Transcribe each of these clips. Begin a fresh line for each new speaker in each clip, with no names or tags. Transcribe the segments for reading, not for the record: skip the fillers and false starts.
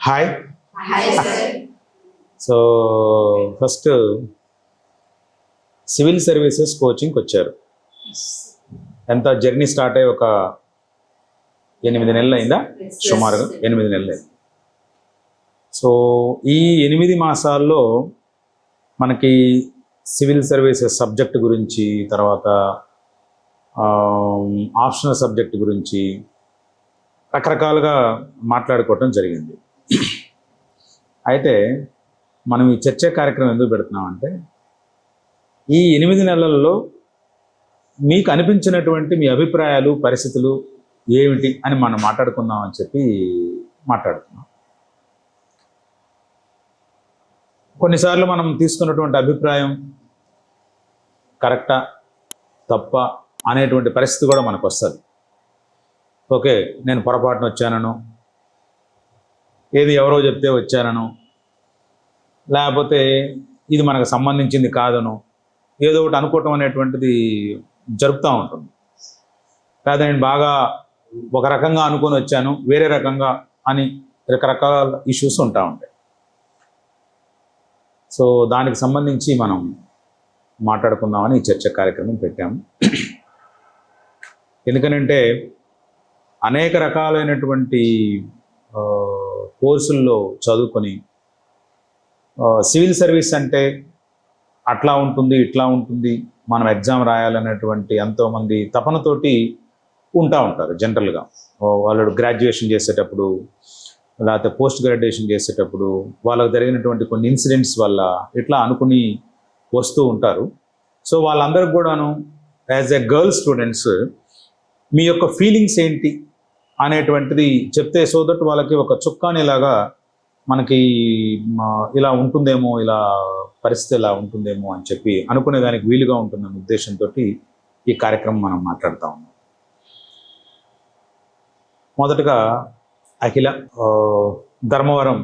Hi. So first civil services కోచింగ్కి వచ్చారు. ఎంత జర్నీ స్టార్ట్ అయ్యి ఒక 8 నెలలు అయిందా? సుమారుగా 8 నెలలు అయింది. సో ఈ 8 మాసాల్లో మనకి సివిల్ సర్వీసెస్ సబ్జెక్ట్ గురించి, తర్వాత ఆప్షనల్ సబ్జెక్ట్ గురించి రకరకాలుగా మాట్లాడుకోవటం జరిగింది. అయితే మనం ఈ చర్చా కార్యక్రమం ఎందుకు పెడుతున్నామంటే, ఈ 8 నెలల్లో మీకు అనిపించినటువంటి మీ అభిప్రాయాలు, పరిస్థితులు ఏమిటి అని మనం మాట్లాడుకుందాం అని చెప్పి మాట్లాడుతున్నాం. కొన్నిసార్లు మనం తీసుకున్నటువంటి అభిప్రాయం కరెక్టా తప్ప అనేటువంటి పరిస్థితి కూడా మనకు వస్తుంది. ఓకే, నేను పొరపాటున వచ్చానను, ఏది ఎవరో చెప్తే వచ్చానను, లేకపోతే ఇది మనకు సంబంధించింది కాదను, ఏదో ఒకటి అనుకోవటం అనేటువంటిది జరుపుతూ ఉంటుంది. లేదా నేను బాగా ఒక రకంగా అనుకొని వచ్చాను, వేరే రకంగా అని రకరకాల ఇష్యూస్ ఉంటా ఉంటాయి. సో దానికి సంబంధించి మనం మాట్లాడుకుందామని ఈ చర్చ కార్యక్రమం పెట్టాము. ఎందుకనంటే అనేక రకాలైనటువంటి కోర్సుల్లో చదువుకొని సివిల్ సర్వీస్ అంటే అట్లా ఉంటుంది, ఇట్లా ఉంటుంది, మనం ఎగ్జామ్ రాయాలనేటువంటి ఎంతోమంది తపనతోటి ఉంటా ఉంటారు. జనరల్గా వాళ్ళు గ్రాడ్యుయేషన్ చేసేటప్పుడు, లేకపోతే పోస్ట్ గ్రాడ్యుయేషన్ చేసేటప్పుడు వాళ్ళకు జరిగినటువంటి కొన్ని ఇన్సిడెంట్స్ వల్ల ఇట్లా అనుకుని వస్తూ ఉంటారు. సో వాళ్ళందరికీ కూడాను యాజ్ ఎ గర్ల్ స్టూడెంట్స్ మీ యొక్క ఫీలింగ్స్ ఏంటి అనేటువంటిది చెప్తే, సో దట్ వాళ్ళకి ఒక చుక్కానిలాగా మనకి ఇలా ఉంటుందేమో, ఇలా పరిస్థితి ఇలా ఉంటుందేమో అని చెప్పి అనుకునేదానికి వీలుగా ఉంటుందన్న ఉద్దేశంతో ఈ కార్యక్రమం మనం మాట్లాడుతూ ఉన్నాం. మొదటగా అఖిల, ధర్మవరం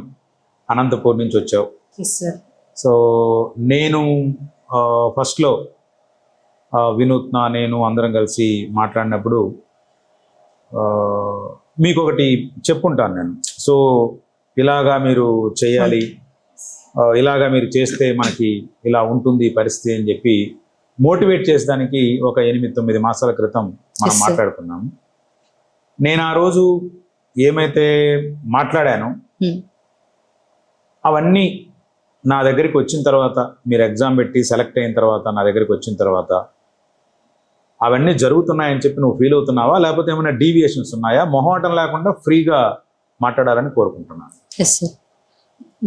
అనంతపూర్ నుంచి వచ్చావు. సో నేను ఫస్ట్లో వినూత్న, నేను అందరం కలిసి మాట్లాడినప్పుడు మీకు ఒకటి చెప్పుంటాను నేను. సో ఇలాగా మీరు చేయాలి, ఇలాగా మీరు చేస్తే మనకి ఇలా ఉంటుంది పరిస్థితి అని చెప్పి మోటివేట్ చేసేదానికి ఒక 8-9 మాసాల క్రితం మనం మాట్లాడుకున్నాము. నేను ఆ రోజు ఏమైతే మాట్లాడానో అవన్నీ నా దగ్గరికి వచ్చిన తర్వాత, మీరు ఎగ్జామ్ పెట్టి సెలెక్ట్ అయిన తర్వాత నా దగ్గరికి వచ్చిన తర్వాత అవన్నీ జరుగుతున్నాయని చెప్పి నువ్వు ఫీల్ అవుతున్నావా, లేకపోతే ఏమైనా డీవియేషన్స్ ఉన్నాయా? మొహమాటం లేకుండా ఫ్రీగా మాట్లాడాలని కోరుకుంటున్నాను.
Yes sir.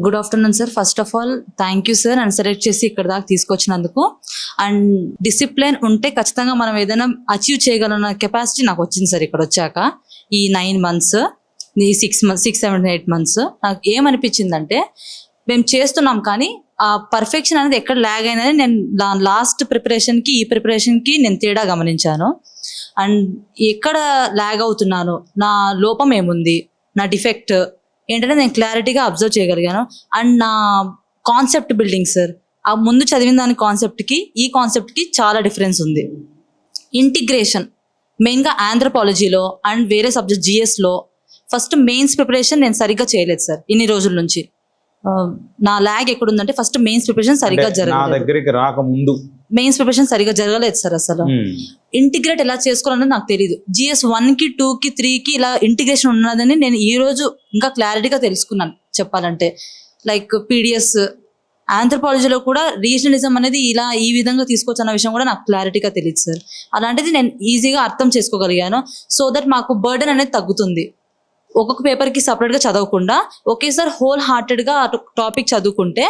Good afternoon sir. First of all thank you sir, నన్ను సెలెక్ట్ చేసి ఇక్కడ దాకా తీసుకొచ్చినందుకు. అండ్ డిసిప్లిన్ ఉంటే ఖచ్చితంగా మనం ఏదైనా అచీవ్ చేయగలన్న కెపాసిటీ నాకు వచ్చింది సార్ ఇక్కడ వచ్చాక. ఈ 9 months, ఈ 6, 7, 8 months నాకు ఏమనిపించిందంటే, మేము చేస్తున్నాం కానీ ఆ పర్ఫెక్షన్ అనేది ఎక్కడ ల్యాగ్ అయినది నేను లాస్ట్ ప్రిపరేషన్కి ఈ ప్రిపరేషన్కి నేను తేడా గమనించాను. అండ్ ఎక్కడ ల్యాగ్ అవుతున్నాను, నా లోపం ఏముంది, నా డిఫెక్ట్ ఏంటంటే నేను క్లారిటీగా అబ్జర్వ్ చేయగలిగాను. అండ్ నా కాన్సెప్ట్ బిల్డింగ్ సార్, ఆ ముందు చదివిన దాని కాన్సెప్ట్కి ఈ కాన్సెప్ట్కి చాలా డిఫరెన్స్ ఉంది. ఇంటిగ్రేషన్ మెయిన్గా ఆంథ్రోపాలజీలో అండ్ వేరే సబ్జెక్ట్ జిఎస్లో ఫస్ట్ మెయిన్స్ ప్రిపరేషన్ నేను సరిగ్గా చేయలేదు సార్ ఇన్ని రోజుల నుంచి. నా ల్యాగ్ ఎక్కడుందంటే ఫస్ట్ మెయిన్స్ ప్రిపరేషన్ సరిగ్గా
జరగలేదు,
మెయిన్స్ ప్రిపరేషన్ సరిగ్గా జరగలేదు సార్. అసలు ఇంటిగ్రేట్ ఎలా చేసుకోవాలనేది నాకు తెలియదు. GS 1కి 2కి 3కి ఇలా ఇంటిగ్రేషన్ ఉన్నదని నేను ఈ రోజు ఇంకా క్లారిటీగా తెలుసుకున్నాను చెప్పాలంటే. లైక్ PDS ఆంథ్రోపాలజీలో కూడా రీజనలిజం అనేది ఇలా ఈ విధంగా తీసుకోవచ్చు అన్న విషయం కూడా నాకు క్లారిటీగా తెలియదు సార్. అలాంటిది నేను ఈజీగా అర్థం చేసుకోగలిగాను. సో దట్ మాకు బర్డెన్ అనేది తగ్గుతుంది. ఒక్కొక్క పేపర్కి సపరేట్గా చదవకుండా ఒకేసారి హోల్ హార్టెడ్గా టాపిక్ చదువుకుంటే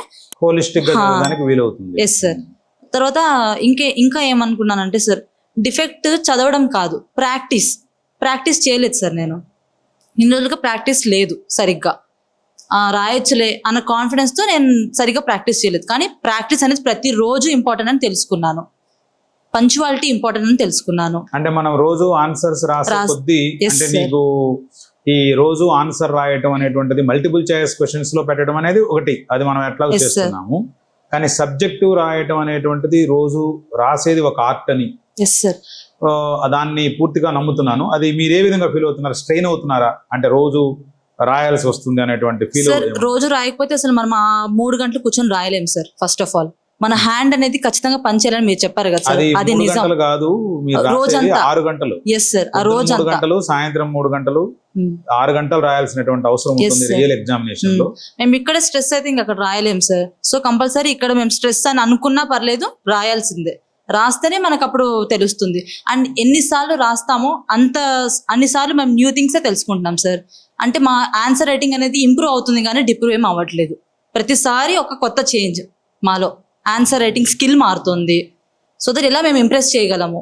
ఎస్ సార్. తర్వాత ఇంకా ఏమనుకున్నానంటే సార్, డిఫెక్ట్ చదవడం కాదు, ప్రాక్టీస్ చేయలేదు సార్. నేను ఇన్ని రోజులుగా ప్రాక్టీస్ లేదు సరిగ్గా, రాయొచ్చులే అన్న కాన్ఫిడెన్స్తో నేను సరిగ్గా ప్రాక్టీస్ చేయలేదు. కానీ ప్రాక్టీస్ అనేది ప్రతిరోజు ఇంపార్టెంట్ అని తెలుసుకున్నాను. పంచువాలిటీ ఇంపార్టెంట్ అని తెలుసుకున్నాను.
అంటే మనం రోజు ఆన్సర్స్ రాసే కొద్దీ, అంటే నీకు ఈ రోజు ఆన్సర్ రాయటం అనేటువంటిది మల్టిపుల్ చాయిస్ క్వశ్చన్స్ లో పెట్టడం అనేది ఒకటి, అది మనం ఎట్లా చేస్తున్నాము. కానీ సబ్జెక్టివ్ రాయటం అనేటువంటిది రోజు రాసేది ఒక ఆర్ట్ అని దాన్ని పూర్తిగా నమ్ముతున్నాను. అది మీరు ఏ విధంగా ఫీల్ అవుతున్నారు? స్ట్రెయిన్ అవుతున్నారా? అంటే రోజు రాయాల్సి వస్తుంది అనేటువంటి ఫీల్.
సార్ రోజు రాయకపోతే అసలు మనం ఆ 3 గంటలు కూర్చొని రాయలేం సార్. ఫస్ట్ ఆఫ్ ఆల్ మన హ్యాండ్ అనేది ఖచ్చితంగా పనిచేయాలని మీరు చెప్పారు కదా సార్,
అది
అది
3
నిజం.
గంటలు కాదు, మీరు రాసేది
రోజంతా.
6 గంటలు.
ఎస్ సార్, ఆ
పొద్దున్న
రోజు
3 గంటలు, సాయంత్రం 3 గంటలు, 6 గంటలు రాయాల్సినటువంటి అవసరం
Yes,
ఉంటుంది
sir.
రియల్ ఎగ్జామినేషన్ లో.
మేము ఇక్కడ స్ట్రెస్ అయితే ఇంకా అక్కడ రాయలేం సార్. సో కంపల్సరీ ఇక్కడ మేము స్ట్రెస్ అని అనుకున్నా పర్లేదు, రాయాల్సిందే. రాస్తేనే మనకు అప్పుడు తెలుస్తుంది. అండ్ ఎన్నిసార్లు రాస్తామో అన్నిసార్లు మేము న్యూ థింగ్సే తెలుసుకుంటున్నాం సార్. అంటే మా ఆన్సర్ రైటింగ్ అనేది ఇంప్రూవ్ అవుతుంది కానీ డిప్రూవ్ ఏం అవ్వట్లేదు. ప్రతిసారి ఒక కొత్త చేంజ్ మాలో, ఆన్సర్ రైటింగ్ స్కిల్ మారుతుంది. సో దట్ ఇలా మేము ఇంప్రెస్ చేయగలము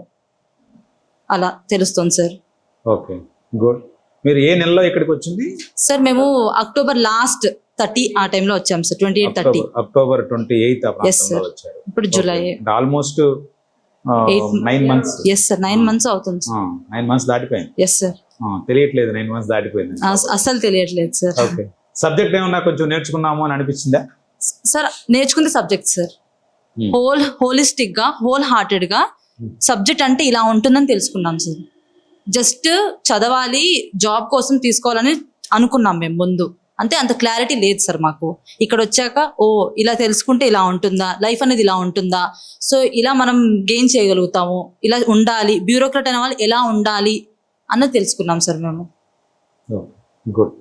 అలా తెలుస్తుంది సార్.
Okay, good. మీరు ఏ నెలలో ఇక్కడికి వచ్చింది?
సార్ మేము అక్టోబర్ లాస్ట్ 30 ఆ టైంలో వచ్చాం సార్. 28-30.
అక్టోబర్ 28 ఆ
Yes,
ప్రాంతంలో
sir.
వచ్చారు.
ఇప్పుడు July.
Almost 9 months.
Yes sir, 9 months అవుతుంది.
9 months దాటిపోయింది.
ఎస్ సార్,
తెలియట్లేదు 9 months దాటిపోయింది.
అస్సలు తెలియట్లేదు సార్.
ఓకే, సబ్జెక్ట్ ఏమన్నా కొంచెం నేర్చుకున్నాము అని అనిపించిందా?
సార్ నేర్చుకుంది సబ్జెక్ట్ సార్.
Hmm.
హోలిస్టిక్ గా, హోల్ హార్టెడ్ గా సబ్జెక్ట్ అంటే ఇలా ఉంటుందని తెలుసుకున్నాం సార్. జస్ట్ చదవాలి, జాబ్ కోసం తీసుకోవాలని అనుకున్నాం మేము ముందు. అంతే, అంత క్లారిటీ లేదు సార్ మాకు. ఇక్కడ వచ్చాక ఓ ఇలా తెలుసుకుంటే ఇలా ఉంటుందా, లైఫ్ అనేది ఇలా ఉంటుందా, సో ఇలా మనం గెయిన్ చేయగలుగుతాము, ఇలా ఉండాలి, బ్యూరోక్రాట్ అనే వాళ్ళు ఎలా ఉండాలి అన్నది తెలుసుకున్నాం సార్ మేము.
గుడ్.